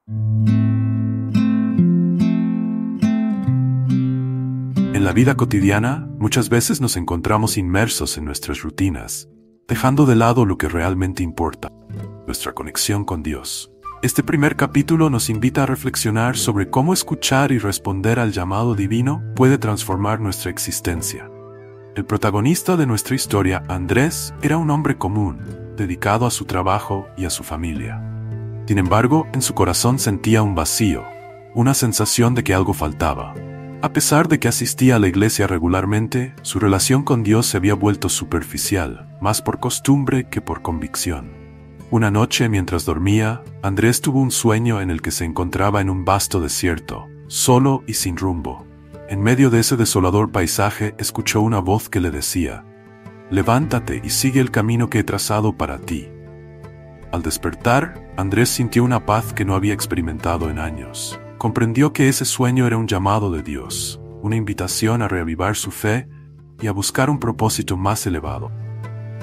En la vida cotidiana, muchas veces nos encontramos inmersos en nuestras rutinas, dejando de lado lo que realmente importa, nuestra conexión con Dios. Este primer capítulo nos invita a reflexionar sobre cómo escuchar y responder al llamado divino puede transformar nuestra existencia. El protagonista de nuestra historia, Andrés, era un hombre común, dedicado a su trabajo y a su familia. Sin embargo, en su corazón sentía un vacío, una sensación de que algo faltaba. A pesar de que asistía a la iglesia regularmente, su relación con Dios se había vuelto superficial, más por costumbre que por convicción. Una noche, mientras dormía, Andrés tuvo un sueño en el que se encontraba en un vasto desierto, solo y sin rumbo. En medio de ese desolador paisaje, escuchó una voz que le decía: «Levántate y sigue el camino que he trazado para ti». Al despertar, Andrés sintió una paz que no había experimentado en años. Comprendió que ese sueño era un llamado de Dios, una invitación a reavivar su fe y a buscar un propósito más elevado.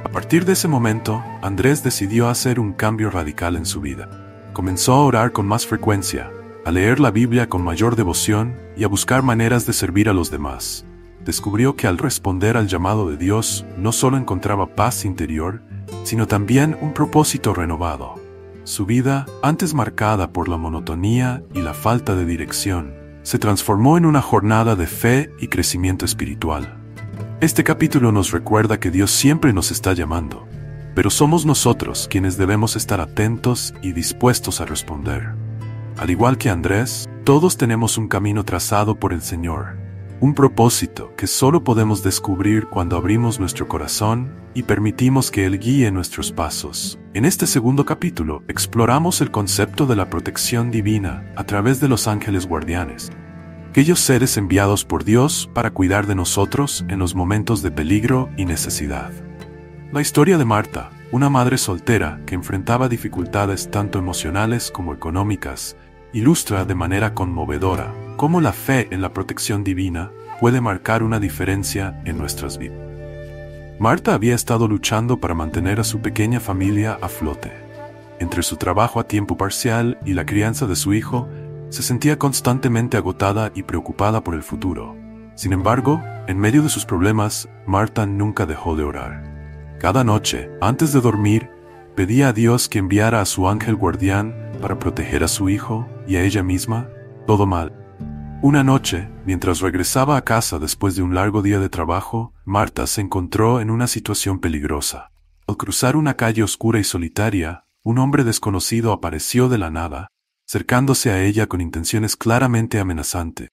A partir de ese momento, Andrés decidió hacer un cambio radical en su vida. Comenzó a orar con más frecuencia, a leer la Biblia con mayor devoción y a buscar maneras de servir a los demás. Descubrió que al responder al llamado de Dios, no solo encontraba paz interior, sino también un propósito renovado. Su vida, antes marcada por la monotonía y la falta de dirección, se transformó en una jornada de fe y crecimiento espiritual. Este capítulo nos recuerda que Dios siempre nos está llamando, pero somos nosotros quienes debemos estar atentos y dispuestos a responder. Al igual que Andrés, todos tenemos un camino trazado por el Señor, un propósito que solo podemos descubrir cuando abrimos nuestro corazón y permitimos que Él guíe nuestros pasos. En este segundo capítulo, exploramos el concepto de la protección divina a través de los ángeles guardianes, aquellos seres enviados por Dios para cuidar de nosotros en los momentos de peligro y necesidad. La historia de Marta, una madre soltera que enfrentaba dificultades tanto emocionales como económicas, ilustra de manera conmovedora cómo la fe en la protección divina puede marcar una diferencia en nuestras vidas. Marta había estado luchando para mantener a su pequeña familia a flote. Entre su trabajo a tiempo parcial y la crianza de su hijo, se sentía constantemente agotada y preocupada por el futuro. Sin embargo, en medio de sus problemas, Marta nunca dejó de orar. Cada noche, antes de dormir, pedía a Dios que enviara a su ángel guardián para proteger a su hijo y a ella misma, todo mal. Una noche, mientras regresaba a casa después de un largo día de trabajo, Marta se encontró en una situación peligrosa. Al cruzar una calle oscura y solitaria, un hombre desconocido apareció de la nada, acercándose a ella con intenciones claramente amenazantes.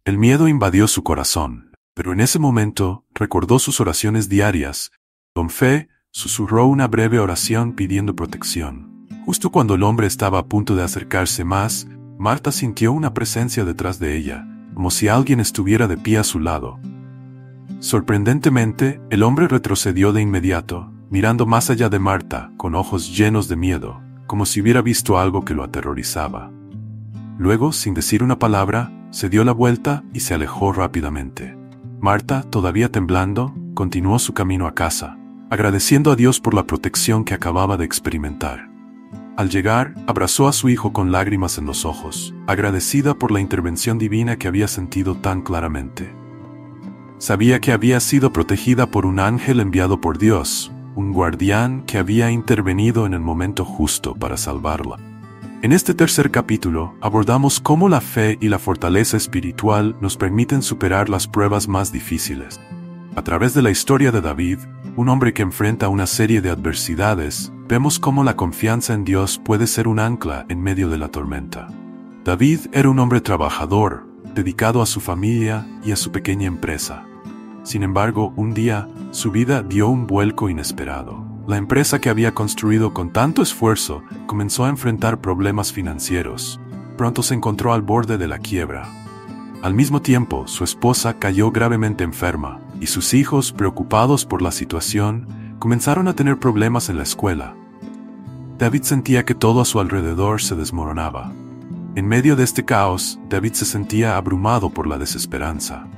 El miedo invadió su corazón, pero en ese momento recordó sus oraciones diarias. Con fe, susurró una breve oración pidiendo protección. Justo cuando el hombre estaba a punto de acercarse más, Marta sintió una presencia detrás de ella, como si alguien estuviera de pie a su lado. Sorprendentemente, el hombre retrocedió de inmediato, mirando más allá de Marta, con ojos llenos de miedo, como si hubiera visto algo que lo aterrorizaba. Luego, sin decir una palabra, se dio la vuelta y se alejó rápidamente. Marta, todavía temblando, continuó su camino a casa, agradeciendo a Dios por la protección que acababa de experimentar. Al llegar, abrazó a su hijo con lágrimas en los ojos, agradecida por la intervención divina que había sentido tan claramente. Sabía que había sido protegida por un ángel enviado por Dios, un guardián que había intervenido en el momento justo para salvarla. En este tercer capítulo, abordamos cómo la fe y la fortaleza espiritual nos permiten superar las pruebas más difíciles. A través de la historia de David, un hombre que enfrenta una serie de adversidades, vemos cómo la confianza en Dios puede ser un ancla en medio de la tormenta. David era un hombre trabajador, dedicado a su familia y a su pequeña empresa. Sin embargo, un día, su vida dio un vuelco inesperado. La empresa que había construido con tanto esfuerzo comenzó a enfrentar problemas financieros. Pronto se encontró al borde de la quiebra. Al mismo tiempo, su esposa cayó gravemente enferma, y sus hijos, preocupados por la situación, comenzaron a tener problemas en la escuela. David sentía que todo a su alrededor se desmoronaba. En medio de este caos, David se sentía abrumado por la desesperanza.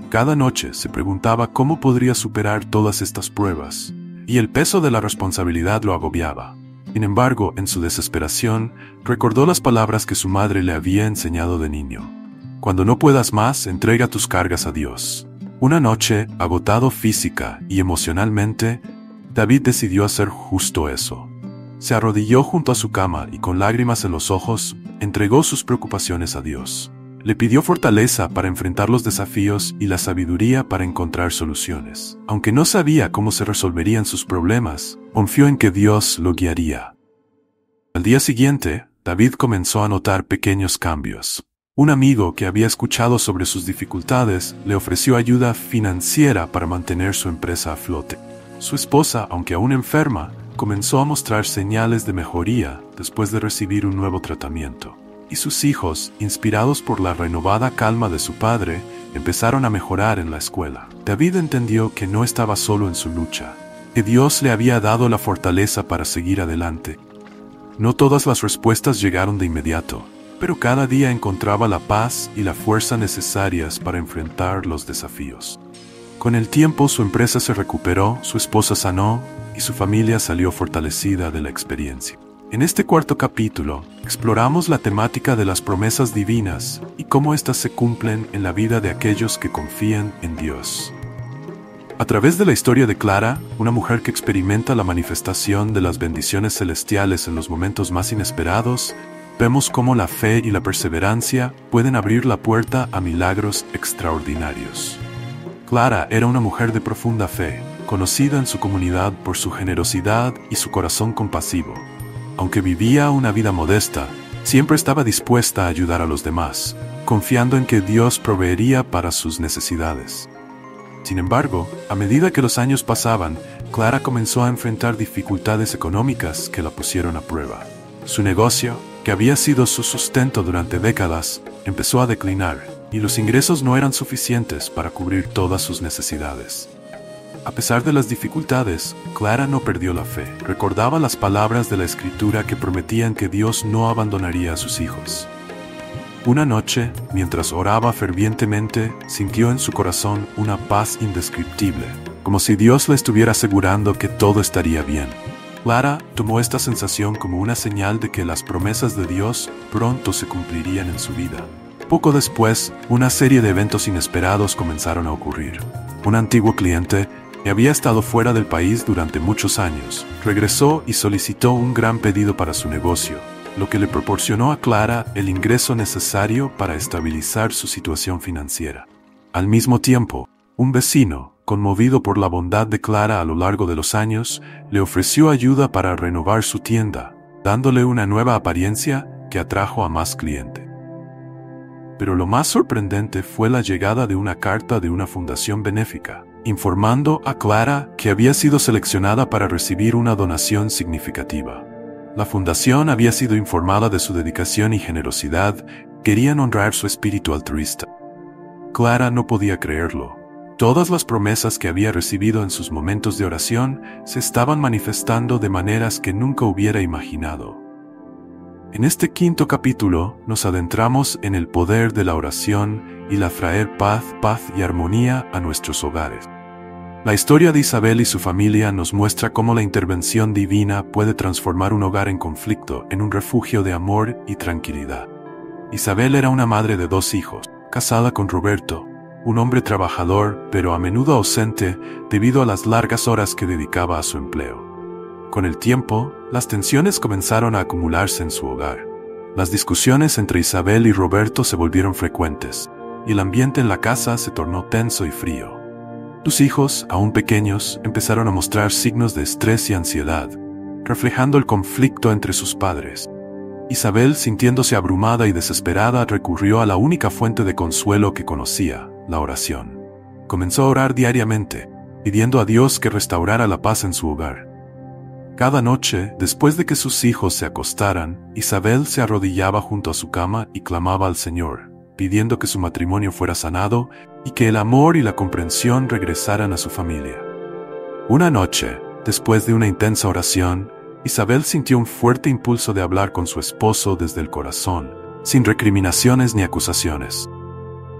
Cada noche se preguntaba cómo podría superar todas estas pruebas, y el peso de la responsabilidad lo agobiaba. Sin embargo, en su desesperación, recordó las palabras que su madre le había enseñado de niño. Cuando no puedas más, entrega tus cargas a Dios. Una noche, agotado física y emocionalmente, David decidió hacer justo eso. Se arrodilló junto a su cama y con lágrimas en los ojos, entregó sus preocupaciones a Dios. Le pidió fortaleza para enfrentar los desafíos y la sabiduría para encontrar soluciones. Aunque no sabía cómo se resolverían sus problemas, confió en que Dios lo guiaría. Al día siguiente, David comenzó a notar pequeños cambios. Un amigo que había escuchado sobre sus dificultades le ofreció ayuda financiera para mantener su empresa a flote. Su esposa, aunque aún enferma, comenzó a mostrar señales de mejoría después de recibir un nuevo tratamiento. Y sus hijos, inspirados por la renovada calma de su padre, empezaron a mejorar en la escuela. David entendió que no estaba solo en su lucha, que Dios le había dado la fortaleza para seguir adelante. No todas las respuestas llegaron de inmediato, pero cada día encontraba la paz y la fuerza necesarias para enfrentar los desafíos. Con el tiempo su empresa se recuperó, su esposa sanó y su familia salió fortalecida de la experiencia. En este cuarto capítulo, exploramos la temática de las promesas divinas y cómo éstas se cumplen en la vida de aquellos que confían en Dios. A través de la historia de Clara, una mujer que experimenta la manifestación de las bendiciones celestiales en los momentos más inesperados, vemos cómo la fe y la perseverancia pueden abrir la puerta a milagros extraordinarios. Clara era una mujer de profunda fe, conocida en su comunidad por su generosidad y su corazón compasivo. Aunque vivía una vida modesta, siempre estaba dispuesta a ayudar a los demás, confiando en que Dios proveería para sus necesidades. Sin embargo, a medida que los años pasaban, Clara comenzó a enfrentar dificultades económicas que la pusieron a prueba. Su negocio, que había sido su sustento durante décadas, empezó a declinar, y los ingresos no eran suficientes para cubrir todas sus necesidades. A pesar de las dificultades, Clara no perdió la fe. Recordaba las palabras de la Escritura que prometían que Dios no abandonaría a sus hijos. Una noche, mientras oraba fervientemente, sintió en su corazón una paz indescriptible, como si Dios le estuviera asegurando que todo estaría bien. Clara tomó esta sensación como una señal de que las promesas de Dios pronto se cumplirían en su vida. Poco después, una serie de eventos inesperados comenzaron a ocurrir. Un antiguo cliente, que había estado fuera del país durante muchos años, regresó y solicitó un gran pedido para su negocio, lo que le proporcionó a Clara el ingreso necesario para estabilizar su situación financiera. Al mismo tiempo, un vecino, conmovido por la bondad de Clara a lo largo de los años, le ofreció ayuda para renovar su tienda, dándole una nueva apariencia que atrajo a más clientes. Pero lo más sorprendente fue la llegada de una carta de una fundación benéfica, informando a Clara que había sido seleccionada para recibir una donación significativa. La fundación había sido informada de su dedicación y generosidad, querían honrar su espíritu altruista. Clara no podía creerlo. Todas las promesas que había recibido en sus momentos de oración se estaban manifestando de maneras que nunca hubiera imaginado. En este quinto capítulo nos adentramos en el poder de la oración y la traer paz y armonía a nuestros hogares. La historia de Isabel y su familia nos muestra cómo la intervención divina puede transformar un hogar en conflicto en un refugio de amor y tranquilidad. Isabel era una madre de 2 hijos, casada con Roberto, un hombre trabajador pero a menudo ausente debido a las largas horas que dedicaba a su empleo. Con el tiempo, las tensiones comenzaron a acumularse en su hogar. Las discusiones entre Isabel y Roberto se volvieron frecuentes, y el ambiente en la casa se tornó tenso y frío. Sus hijos, aún pequeños, empezaron a mostrar signos de estrés y ansiedad, reflejando el conflicto entre sus padres. Isabel, sintiéndose abrumada y desesperada, recurrió a la única fuente de consuelo que conocía, la oración. Comenzó a orar diariamente, pidiendo a Dios que restaurara la paz en su hogar. Cada noche, después de que sus hijos se acostaran, Isabel se arrodillaba junto a su cama y clamaba al Señor, pidiendo que su matrimonio fuera sanado y que el amor y la comprensión regresaran a su familia. Una noche, después de una intensa oración, Isabel sintió un fuerte impulso de hablar con su esposo desde el corazón, sin recriminaciones ni acusaciones.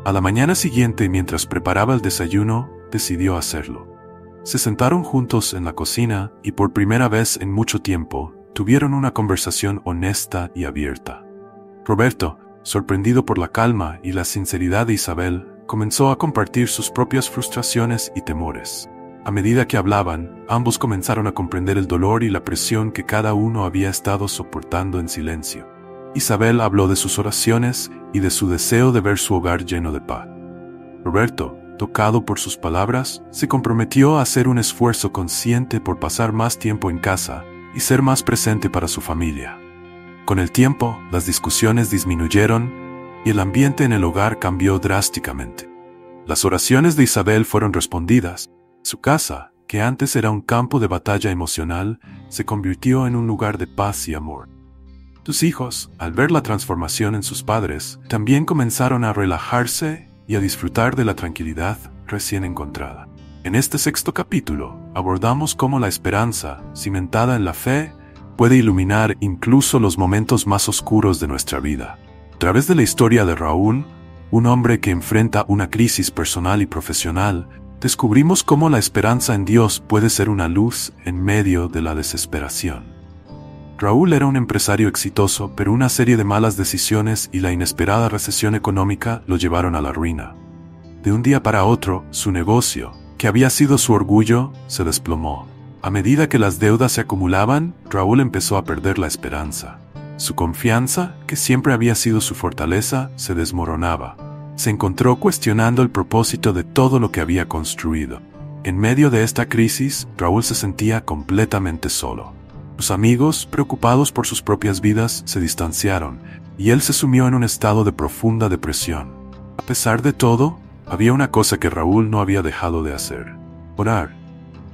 A la mañana siguiente, mientras preparaba el desayuno, decidió hacerlo. Se sentaron juntos en la cocina y por primera vez en mucho tiempo, tuvieron una conversación honesta y abierta. Roberto, sorprendido por la calma y la sinceridad de Isabel, comenzó a compartir sus propias frustraciones y temores. A medida que hablaban, ambos comenzaron a comprender el dolor y la presión que cada uno había estado soportando en silencio. Isabel habló de sus oraciones y de su deseo de ver su hogar lleno de paz. Roberto, tocado por sus palabras, se comprometió a hacer un esfuerzo consciente por pasar más tiempo en casa y ser más presente para su familia. Con el tiempo, las discusiones disminuyeron y el ambiente en el hogar cambió drásticamente. Las oraciones de Isabel fueron respondidas. Su casa, que antes era un campo de batalla emocional, se convirtió en un lugar de paz y amor. Sus hijos, al ver la transformación en sus padres, también comenzaron a relajarse y a disfrutar de la tranquilidad recién encontrada. En este 6º capítulo, abordamos cómo la esperanza, cimentada en la fe, puede iluminar incluso los momentos más oscuros de nuestra vida. A través de la historia de Raúl, un hombre que enfrenta una crisis personal y profesional, descubrimos cómo la esperanza en Dios puede ser una luz en medio de la desesperación. Raúl era un empresario exitoso, pero una serie de malas decisiones y la inesperada recesión económica lo llevaron a la ruina. De un día para otro, su negocio, que había sido su orgullo, se desplomó. A medida que las deudas se acumulaban, Raúl empezó a perder la esperanza. Su confianza, que siempre había sido su fortaleza, se desmoronaba. Se encontró cuestionando el propósito de todo lo que había construido. En medio de esta crisis, Raúl se sentía completamente solo. Sus amigos, preocupados por sus propias vidas, se distanciaron, y él se sumió en un estado de profunda depresión. A pesar de todo, había una cosa que Raúl no había dejado de hacer: orar.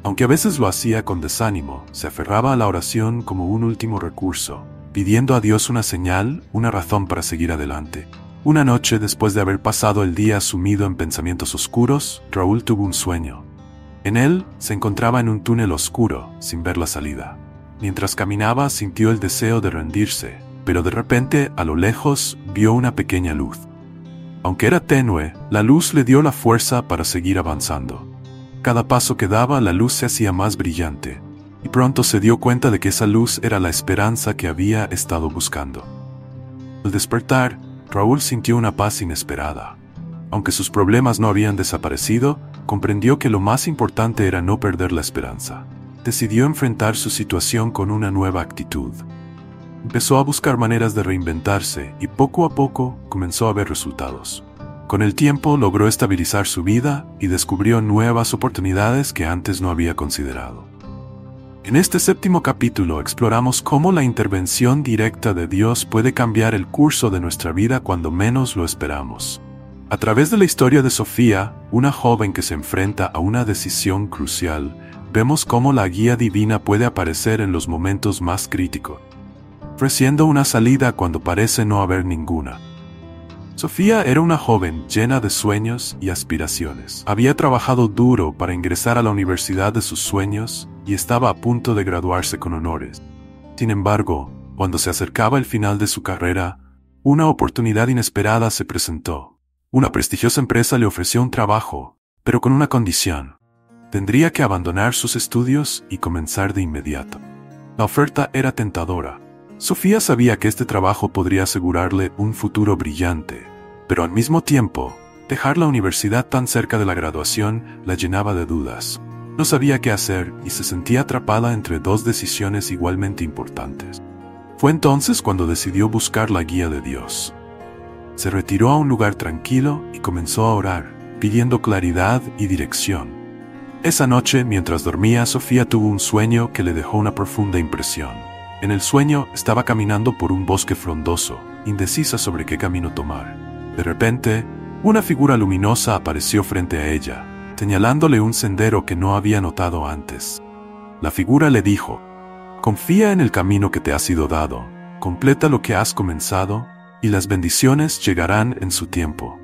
Aunque a veces lo hacía con desánimo, se aferraba a la oración como un último recurso, pidiendo a Dios una señal, una razón para seguir adelante. Una noche, después de haber pasado el día sumido en pensamientos oscuros, Raúl tuvo un sueño. En él, se encontraba en un túnel oscuro, sin ver la salida. Mientras caminaba, sintió el deseo de rendirse, pero de repente, a lo lejos, vio una pequeña luz. Aunque era tenue, la luz le dio la fuerza para seguir avanzando. Cada paso que daba, la luz se hacía más brillante, y pronto se dio cuenta de que esa luz era la esperanza que había estado buscando. Al despertar, Raúl sintió una paz inesperada. Aunque sus problemas no habían desaparecido, comprendió que lo más importante era no perder la esperanza. Decidió enfrentar su situación con una nueva actitud. Empezó a buscar maneras de reinventarse y poco a poco comenzó a ver resultados. Con el tiempo logró estabilizar su vida y descubrió nuevas oportunidades que antes no había considerado. En este 7º capítulo exploramos cómo la intervención directa de Dios puede cambiar el curso de nuestra vida cuando menos lo esperamos. A través de la historia de Sofía, una joven que se enfrenta a una decisión crucial, vemos cómo la guía divina puede aparecer en los momentos más críticos, ofreciendo una salida cuando parece no haber ninguna. Sofía era una joven llena de sueños y aspiraciones. Había trabajado duro para ingresar a la universidad de sus sueños y estaba a punto de graduarse con honores. Sin embargo, cuando se acercaba el final de su carrera, una oportunidad inesperada se presentó. Una prestigiosa empresa le ofreció un trabajo, pero con una condición: tendría que abandonar sus estudios y comenzar de inmediato. La oferta era tentadora. Sofía sabía que este trabajo podría asegurarle un futuro brillante, pero al mismo tiempo, dejar la universidad tan cerca de la graduación la llenaba de dudas. No sabía qué hacer y se sentía atrapada entre dos decisiones igualmente importantes. Fue entonces cuando decidió buscar la guía de Dios. Se retiró a un lugar tranquilo y comenzó a orar, pidiendo claridad y dirección. Esa noche, mientras dormía, Sofía tuvo un sueño que le dejó una profunda impresión. En el sueño, estaba caminando por un bosque frondoso, indecisa sobre qué camino tomar. De repente, una figura luminosa apareció frente a ella, señalándole un sendero que no había notado antes. La figura le dijo: confía en el camino que te ha sido dado, completa lo que has comenzado, y las bendiciones llegarán en su tiempo.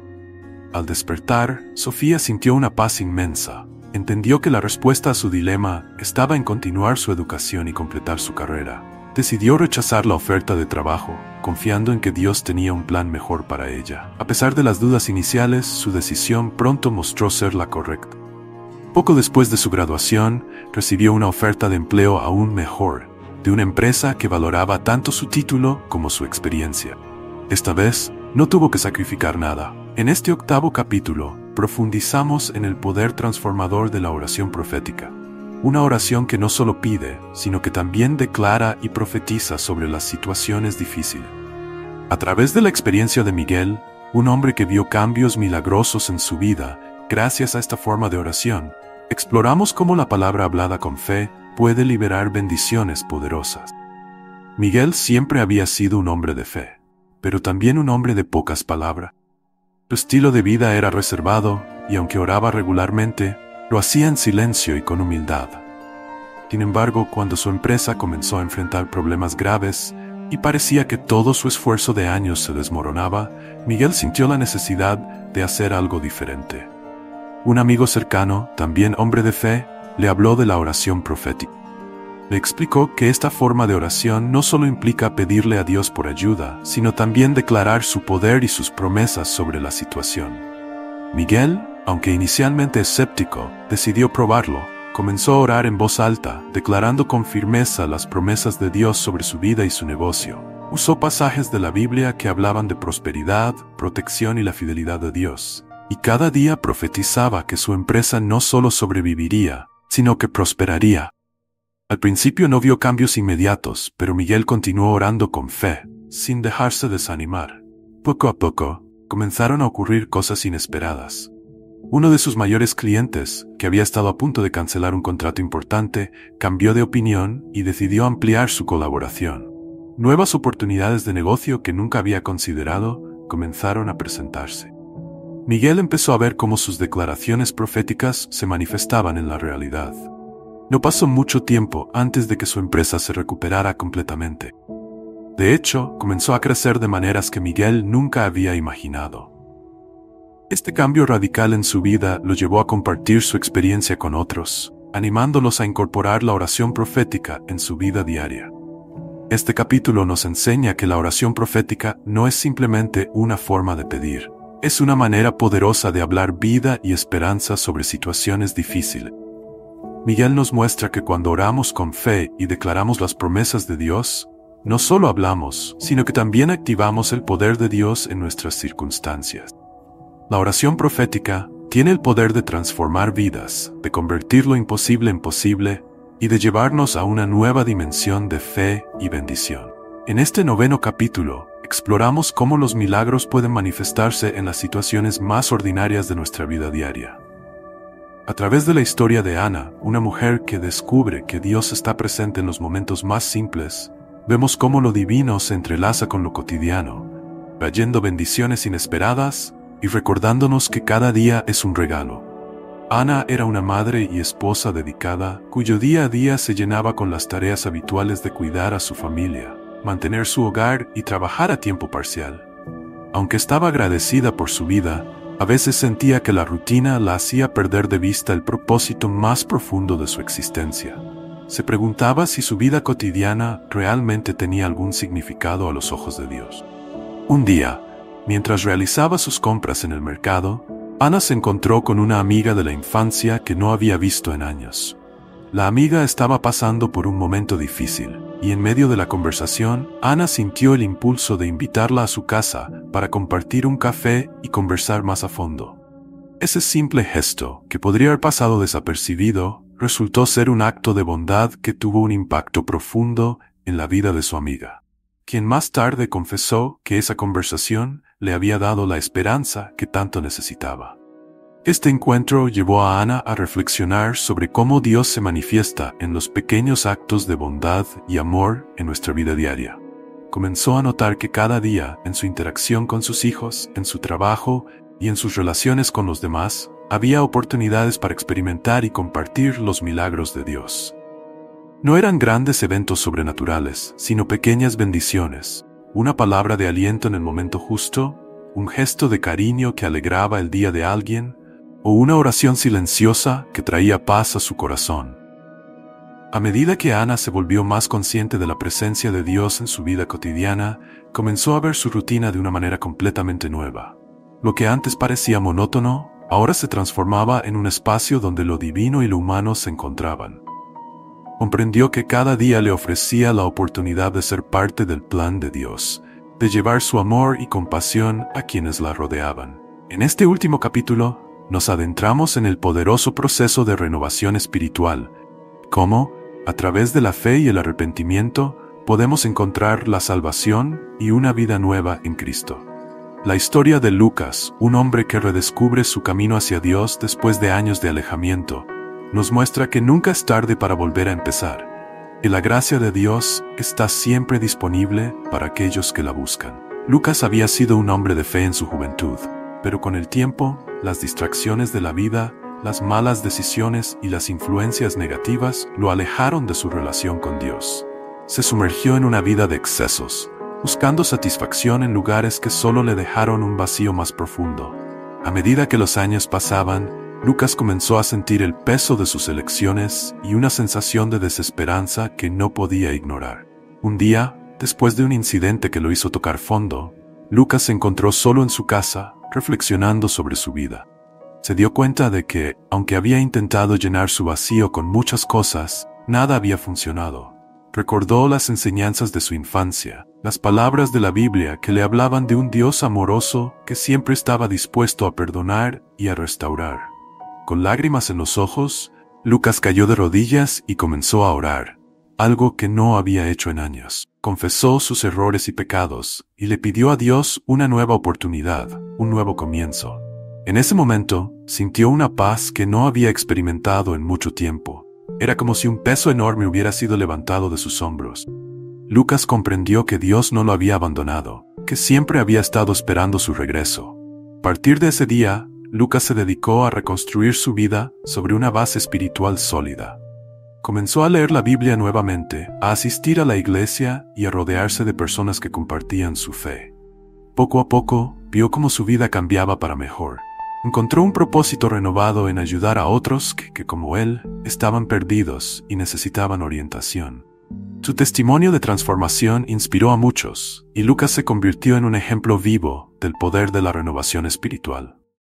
Al despertar, Sofía sintió una paz inmensa. Entendió que la respuesta a su dilema estaba en continuar su educación y completar su carrera. Decidió rechazar la oferta de trabajo, confiando en que Dios tenía un plan mejor para ella. A pesar de las dudas iniciales, su decisión pronto mostró ser la correcta. Poco después de su graduación, recibió una oferta de empleo aún mejor, de una empresa que valoraba tanto su título como su experiencia. Esta vez, no tuvo que sacrificar nada. En este 8º capítulo, profundizamos en el poder transformador de la oración profética. Una oración que no solo pide, sino que también declara y profetiza sobre las situaciones difíciles. A través de la experiencia de Miguel, un hombre que vio cambios milagrosos en su vida, gracias a esta forma de oración, exploramos cómo la palabra hablada con fe puede liberar bendiciones poderosas. Miguel siempre había sido un hombre de fe, pero también un hombre de pocas palabras. Su estilo de vida era reservado, y aunque oraba regularmente, lo hacía en silencio y con humildad. Sin embargo, cuando su empresa comenzó a enfrentar problemas graves y parecía que todo su esfuerzo de años se desmoronaba, Miguel sintió la necesidad de hacer algo diferente. Un amigo cercano, también hombre de fe, le habló de la oración profética. Le explicó que esta forma de oración no solo implica pedirle a Dios por ayuda, sino también declarar su poder y sus promesas sobre la situación. Miguel, aunque inicialmente escéptico, decidió probarlo. Comenzó a orar en voz alta, declarando con firmeza las promesas de Dios sobre su vida y su negocio. Usó pasajes de la Biblia que hablaban de prosperidad, protección y la fidelidad de Dios. Y cada día profetizaba que su empresa no solo sobreviviría, sino que prosperaría. Al principio no vio cambios inmediatos, pero Miguel continuó orando con fe, sin dejarse desanimar. Poco a poco, comenzaron a ocurrir cosas inesperadas. Uno de sus mayores clientes, que había estado a punto de cancelar un contrato importante, cambió de opinión y decidió ampliar su colaboración. Nuevas oportunidades de negocio que nunca había considerado comenzaron a presentarse. Miguel empezó a ver cómo sus declaraciones proféticas se manifestaban en la realidad. No pasó mucho tiempo antes de que su empresa se recuperara completamente. De hecho, comenzó a crecer de maneras que Miguel nunca había imaginado. Este cambio radical en su vida lo llevó a compartir su experiencia con otros, animándolos a incorporar la oración profética en su vida diaria. Este capítulo nos enseña que la oración profética no es simplemente una forma de pedir, es una manera poderosa de hablar vida y esperanza sobre situaciones difíciles. Miguel nos muestra que cuando oramos con fe y declaramos las promesas de Dios, no solo hablamos, sino que también activamos el poder de Dios en nuestras circunstancias. La oración profética tiene el poder de transformar vidas, de convertir lo imposible en posible y de llevarnos a una nueva dimensión de fe y bendición. En este 9º capítulo, exploramos cómo los milagros pueden manifestarse en las situaciones más ordinarias de nuestra vida diaria. A través de la historia de Ana, una mujer que descubre que Dios está presente en los momentos más simples, vemos cómo lo divino se entrelaza con lo cotidiano, trayendo bendiciones inesperadas y recordándonos que cada día es un regalo. Ana era una madre y esposa dedicada, cuyo día a día se llenaba con las tareas habituales de cuidar a su familia, mantener su hogar y trabajar a tiempo parcial. Aunque estaba agradecida por su vida, a veces sentía que la rutina la hacía perder de vista el propósito más profundo de su existencia. Se preguntaba si su vida cotidiana realmente tenía algún significado a los ojos de Dios. Un día, mientras realizaba sus compras en el mercado, Ana se encontró con una amiga de la infancia que no había visto en años. La amiga estaba pasando por un momento difícil, y en medio de la conversación, Ana sintió el impulso de invitarla a su casa para compartir un café y conversar más a fondo. Ese simple gesto, que podría haber pasado desapercibido, resultó ser un acto de bondad que tuvo un impacto profundo en la vida de su amiga, quien más tarde confesó que esa conversación le había dado la esperanza que tanto necesitaba. Este encuentro llevó a Ana a reflexionar sobre cómo Dios se manifiesta en los pequeños actos de bondad y amor en nuestra vida diaria. Comenzó a notar que cada día, en su interacción con sus hijos, en su trabajo y en sus relaciones con los demás, había oportunidades para experimentar y compartir los milagros de Dios. No eran grandes eventos sobrenaturales, sino pequeñas bendiciones, una palabra de aliento en el momento justo, un gesto de cariño que alegraba el día de alguien, o una oración silenciosa que traía paz a su corazón. A medida que Ana se volvió más consciente de la presencia de Dios en su vida cotidiana, comenzó a ver su rutina de una manera completamente nueva. Lo que antes parecía monótono, ahora se transformaba en un espacio donde lo divino y lo humano se encontraban. Comprendió que cada día le ofrecía la oportunidad de ser parte del plan de Dios, de llevar su amor y compasión a quienes la rodeaban. En este último capítulo, nos adentramos en el poderoso proceso de renovación espiritual, cómo, a través de la fe y el arrepentimiento, podemos encontrar la salvación y una vida nueva en Cristo. La historia de Lucas, un hombre que redescubre su camino hacia Dios después de años de alejamiento, nos muestra que nunca es tarde para volver a empezar, y la gracia de Dios está siempre disponible para aquellos que la buscan. Lucas había sido un hombre de fe en su juventud, pero con el tiempo, las distracciones de la vida, las malas decisiones y las influencias negativas lo alejaron de su relación con Dios. Se sumergió en una vida de excesos, buscando satisfacción en lugares que solo le dejaron un vacío más profundo. A medida que los años pasaban, Lucas comenzó a sentir el peso de sus elecciones y una sensación de desesperanza que no podía ignorar. Un día, después de un incidente que lo hizo tocar fondo, Lucas se encontró solo en su casa, reflexionando sobre su vida. Se dio cuenta de que, aunque había intentado llenar su vacío con muchas cosas, nada había funcionado. Recordó las enseñanzas de su infancia, las palabras de la Biblia que le hablaban de un Dios amoroso que siempre estaba dispuesto a perdonar y a restaurar. Con lágrimas en los ojos, Lucas cayó de rodillas y comenzó a orar, algo que no había hecho en años. Confesó sus errores y pecados y le pidió a Dios una nueva oportunidad, un nuevo comienzo. En ese momento, sintió una paz que no había experimentado en mucho tiempo. Era como si un peso enorme hubiera sido levantado de sus hombros. Lucas comprendió que Dios no lo había abandonado, que siempre había estado esperando su regreso. A partir de ese día, Lucas se dedicó a reconstruir su vida sobre una base espiritual sólida. Comenzó a leer la Biblia nuevamente, a asistir a la iglesia y a rodearse de personas que compartían su fe. Poco a poco, vio cómo su vida cambiaba para mejor. Encontró un propósito renovado en ayudar a otros que como él, estaban perdidos y necesitaban orientación. Su testimonio de transformación inspiró a muchos, y Lucas se convirtió en un ejemplo vivo del poder de la renovación espiritual.